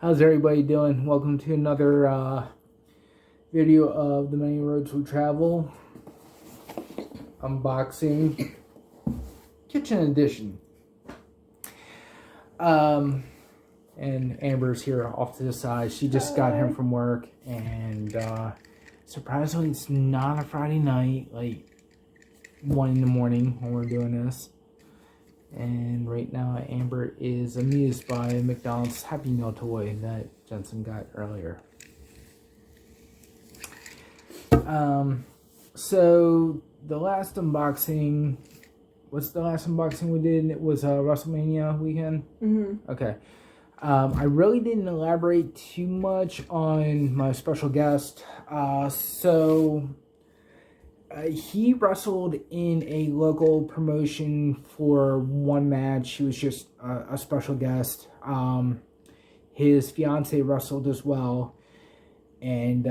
How's everybody doing? Welcome to another video of The Many Roads We Travel. Unboxing. Kitchen edition. And Amber's here off to the side. She just got home from work. And surprisingly, it's not a Friday night. Like 1 in the morning when we're doing this. And right now, Amber is amused by McDonald's Happy Meal toy that Jensen got earlier. So the last unboxing, what's the last unboxing we did? It was WrestleMania weekend. Okay. I really didn't elaborate too much on my special guest. He wrestled in a local promotion for one match. He was just a special guest. His fiance wrestled as well. And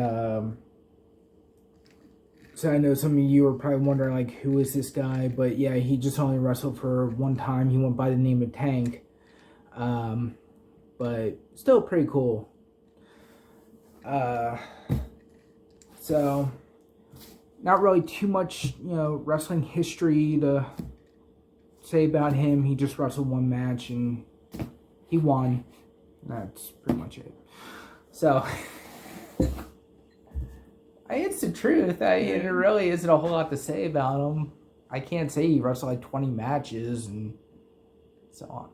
so I know some of you are probably wondering, like, who is this guy? But yeah, he just only wrestled for one time. He went by the name of Tank. But still pretty cool. So not really too much, wrestling history to say about him. He just wrestled one match and he won. That's pretty much it. So, it's the truth. There really isn't a whole lot to say about him. I can't say he wrestled like 20 matches and so on.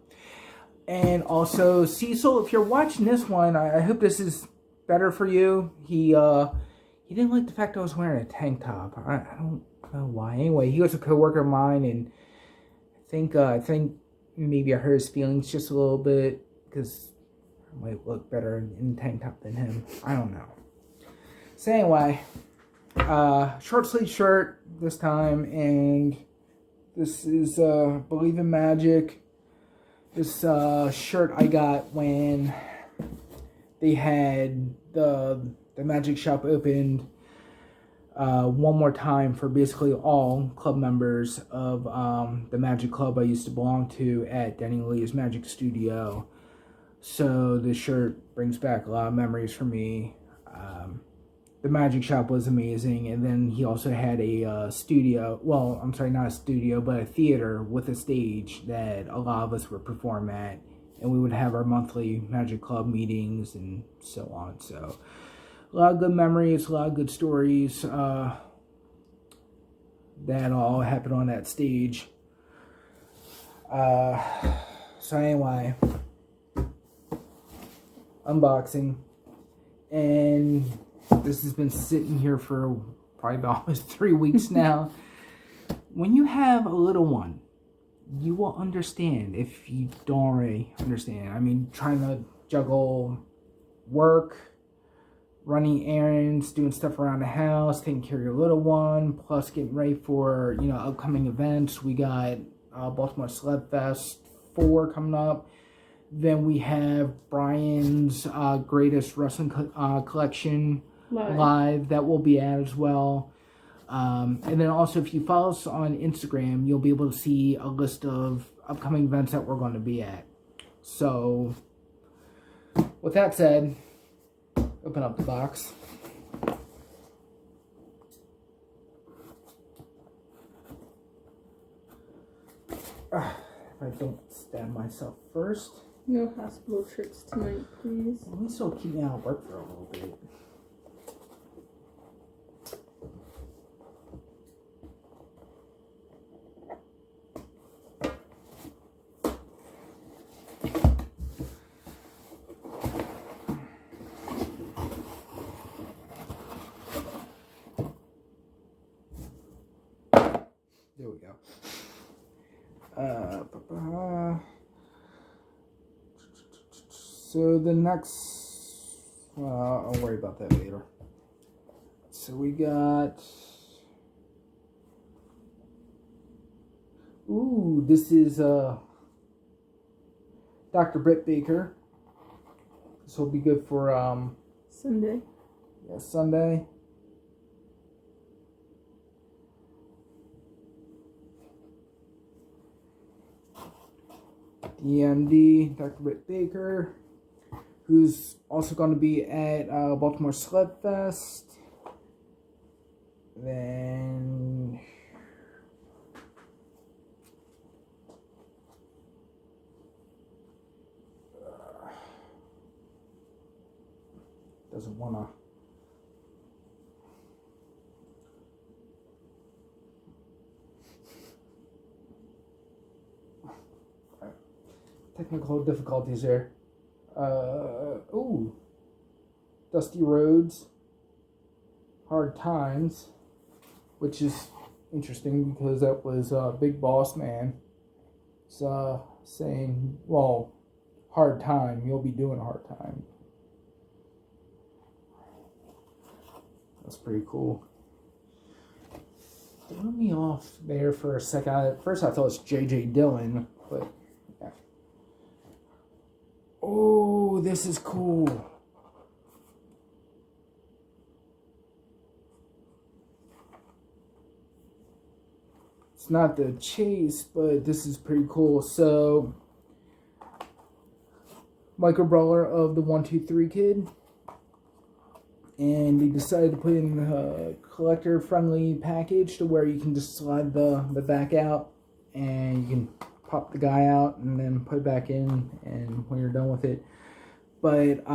And also, Cecil, if you're watching this one, I hope this is better for you. He didn't like the fact I was wearing a tank top. I don't know why. Anyway, he was a coworker of mine, and I think maybe I hurt his feelings just a little bit because I might look better in a tank top than him. I don't know. So anyway, short sleeve shirt this time, and this is Believe in Magic. This shirt I got when they had the Magic Shop opened one more time for basically all club members of the Magic Club I used to belong to at Denny Lee's Magic Studio. So this shirt brings back a lot of memories for me. The Magic Shop was amazing, and then he also had a studio, well, I'm sorry, not a studio, but a theater with a stage that a lot of us would perform at, and we would have our monthly Magic Club meetings and so on. So a lot of good memories, a lot of good stories that all happened on that stage. So anyway, unboxing. And this has been sitting here for probably about almost 3 weeks now. When you have a little one, you will understand if you don't already understand. I mean, trying to juggle work, running errands, doing stuff around the house, taking care of your little one, plus getting ready for, upcoming events. We got Baltimore Celeb Fest 4 coming up. Then we have Brian's Greatest Wrestling Collection live that will be at as well. And then also, if you follow us on Instagram, you'll be able to see a list of upcoming events that we're going to be at. So, with that said, open up the box. If I don't stab myself first. No hospital trips tonight, please. At least it'll keep me out of work for a little bit. There we go. So the next, I'll worry about that later. So we got, this is Dr. Britt Baker. This will be good for Sunday. Yeah, Sunday. DMD, Dr. Britt Baker. who's also going to be at Baltimore Slugfest. Then doesn't want to. Technical difficulties there. Ooh. Dusty Rhodes. Hard Times. Which is interesting because that was Big Boss Man. It's saying, well, hard time. You'll be doing a hard time. That's pretty cool. Threw me off there for a second. At first I thought it was J.J. Dillon, but yeah. Oh, this is cool. It's not the chase, but this is pretty cool. So, Michael Brawler of the 1-2-3 Kid. And they decided to put in a collector-friendly package to where you can just slide the back out and you can pop the guy out and then put it back in and when you're done with it. But,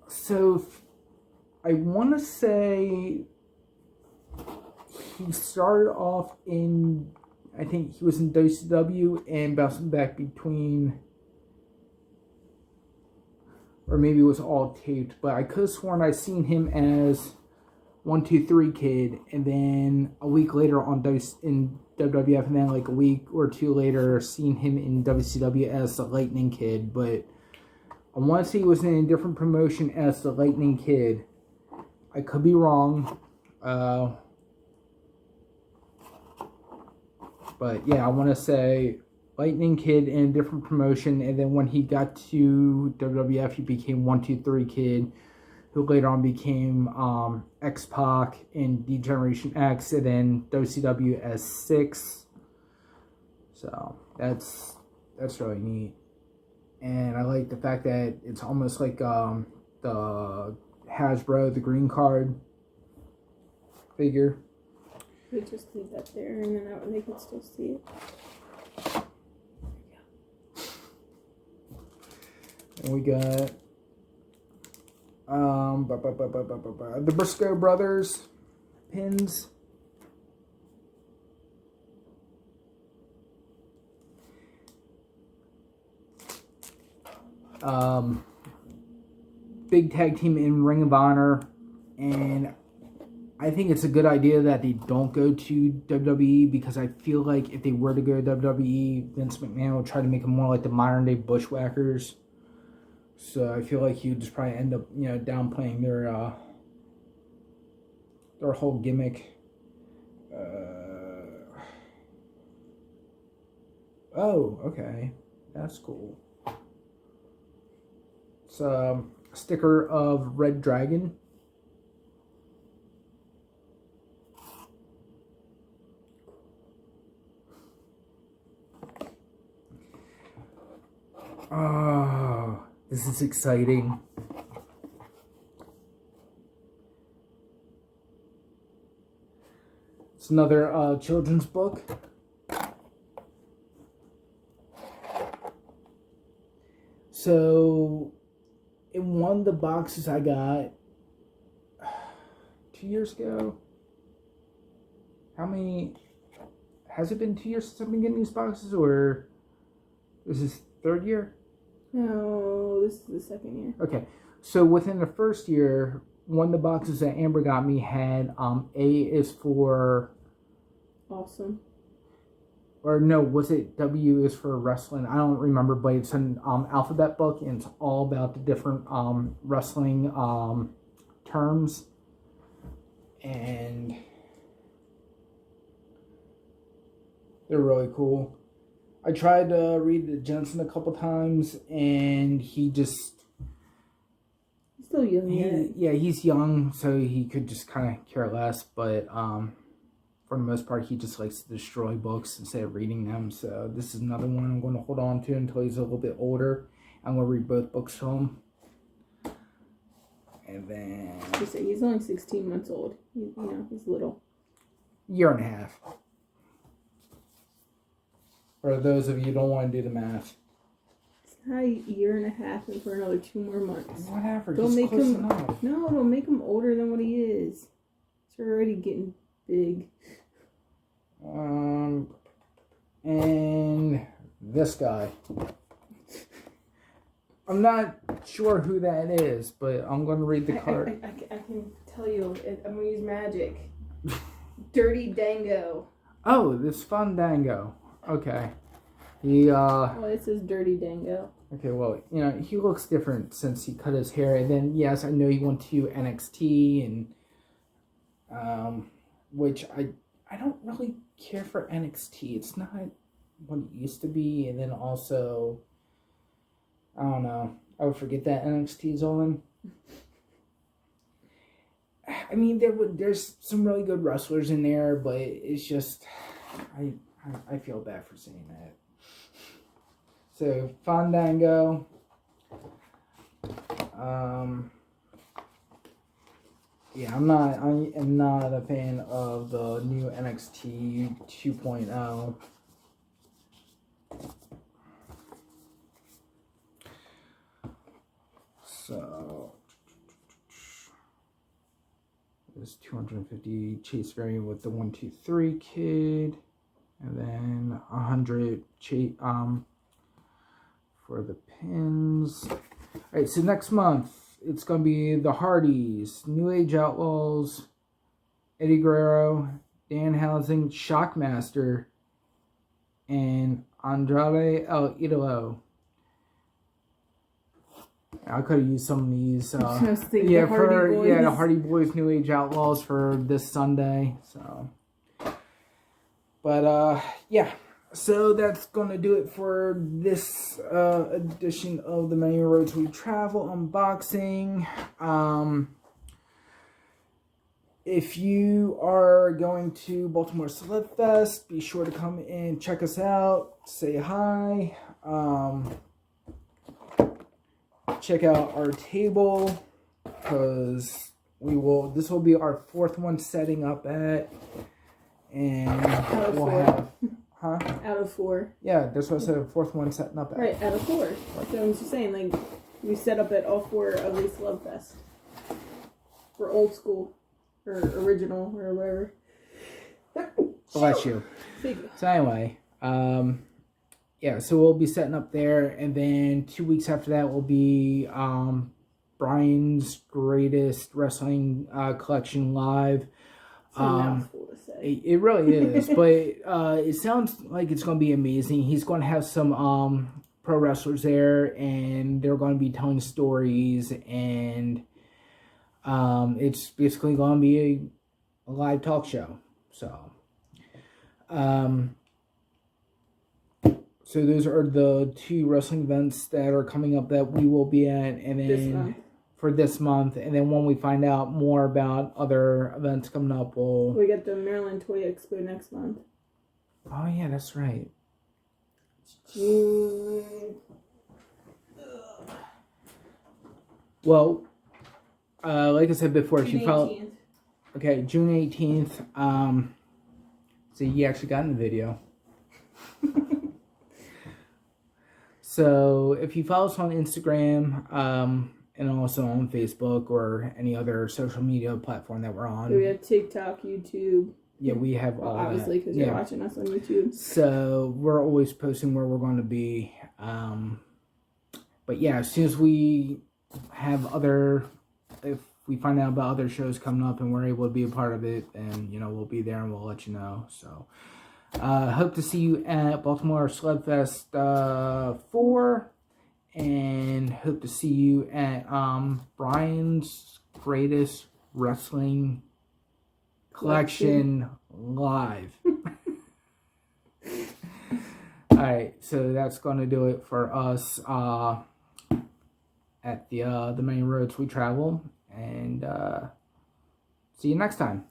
so I want to say he started off in, I think he was in WCW and bouncing back between, or maybe it was all taped, but I could have sworn I seen him as 1-2-3 Kid, and then a week later in WWF, and then like a week or two later, seen him in WCW as the Lightning Kid. But I want to say he was in a different promotion as the Lightning Kid. I could be wrong. But yeah, I want to say Lightning Kid in a different promotion, and then when he got to WWF, he became 1-2-3 Kid, who later on became X-Pac in D-Generation X, and then WCW as 6. So that's really neat, and I like the fact that it's almost like the Hasbro, the green card figure. We just leave that there, and then that way they can still see it. And we got the Briscoe Brothers pins. Big tag team in Ring of Honor, and I think it's a good idea that they don't go to WWE, because I feel like if they were to go to WWE, Vince McMahon would try to make them more like the modern day Bushwhackers. So I feel like he would just probably end up, downplaying their whole gimmick. Oh, okay, that's cool. It's a sticker of Red Dragon. Oh, this is exciting. It's another children's book. So, in one of the boxes I got 2 years ago. How many? Has it been 2 years since I've been getting these boxes, or is this third year? No, this is the second year. Okay, so within the first year, one of the boxes that Amber got me had A is for Awesome. Or no, was it W is for wrestling? I don't remember, but it's an alphabet book, and it's all about the different wrestling terms. And they're really cool. I tried to read the Jensen a couple times, and he just... He's still young yet. Yeah, he's young, so he could just kind of care less, but for the most part, he just likes to destroy books instead of reading them. So this is another one I'm going to hold on to until he's a little bit older. I'm going to read both books to him. And then... He's only 16 months old. He's little. Year and a half. For those of you who don't want to do the math. It's not a year and a half and for another 2 more months. Whatever, don't just make close him, enough. No, don't make him older than what he is. He's already getting big. And this guy. I'm not sure who that is, but I'm going to read the card. I can tell you. I'm going to use magic. Dirty Dango. Oh, this Fandango. Okay. He, Oh, it says Dirty Dango. Okay, well, he looks different since he cut his hair. And then, yes, I know he went to NXT, and, which I don't really care for NXT. It's not what it used to be. And then also, I don't know. I would forget that NXT is on. I mean, there's some really good wrestlers in there, but it's just, I feel bad for saying that. So, Fandango. Yeah, I am not a fan of the new NXT 2.0. So, there's 250 chase variant with the 1-2-3 kid, and then 100 chase for the pins. All right, so next month it's gonna be the Hardys, New Age Outlaws, Eddie Guerrero, Danhausen, Shockmaster, and Andrade El Idolo. I could have used some of these. The Hardy Boys, New Age Outlaws for this Sunday. So, but yeah. So that's going to do it for this edition of the Many Roads We Travel unboxing. If you are going to Baltimore Celeb Fest, be sure to come and check us out. Say hi. Check out our table, because this will be our 4th one setting up at, and we'll have, out of 4. Yeah, that's what I said, 4th one setting up at. Right, out of 4. So I'm just saying, like, we set up at all 4 of these Love Fest. For old school, or original, or whatever. Bless you. So anyway, yeah, so we'll be setting up there, and then 2 weeks after that will be Brian's Greatest Wrestling Collection Live. It's a mouthful to say. It really is, but it sounds like it's going to be amazing. He's going to have some pro wrestlers there, and they're going to be telling stories, and it's basically going to be a live talk show. So, so those are the 2 wrestling events that are coming up that we will be at, and then for this month, and then when we find out more about other events coming up, we got the Maryland Toy Expo next month. Oh yeah, that's right. June. Well, like I said before, if you follow. 18th. Okay, June 18th. So you actually got in the video. So if you follow us on Instagram, and also on Facebook or any other social media platform that we're on. We have TikTok, YouTube. Yeah, we have all obviously, because you're watching us on YouTube. So we're always posting where we're going to be. But yeah, as soon as we have if we find out about other shows coming up and we're able to be a part of it, then, we'll be there and we'll let you know. So, hope to see you at Baltimore Slugfest 4, and hope to see you at Brian's Greatest Wrestling Collection Live. Alright, so that's going to do it for us at the Many Roads We Travel, and see you next time.